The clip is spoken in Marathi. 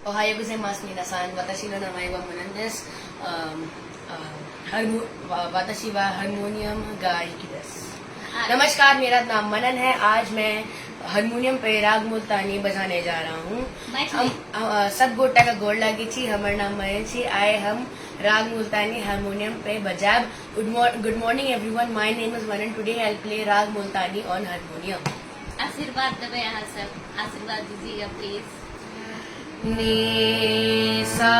Ohayo gozaimasu minasan. Watashi no namae wa Manan desu. Watashi wa harmonium गायकी desu. नमस्कार, मेरा नाम मनन है। आज मैं हारमोनियम पे राग मुल्तानी बजाने जा रहा हूँ। हम सब गोटा का गोड़ लागी छी। हमार नाम मयन छी। आए हम राग मुल्तानी हारमोनियम पे बजाब। Good morning everyone, my name is Manan. Today I will play raag Multani on harmonium. आशीर्वाद देवे यहाँ से, आशीर्वाद दीजिएगा प्लीज। नी सा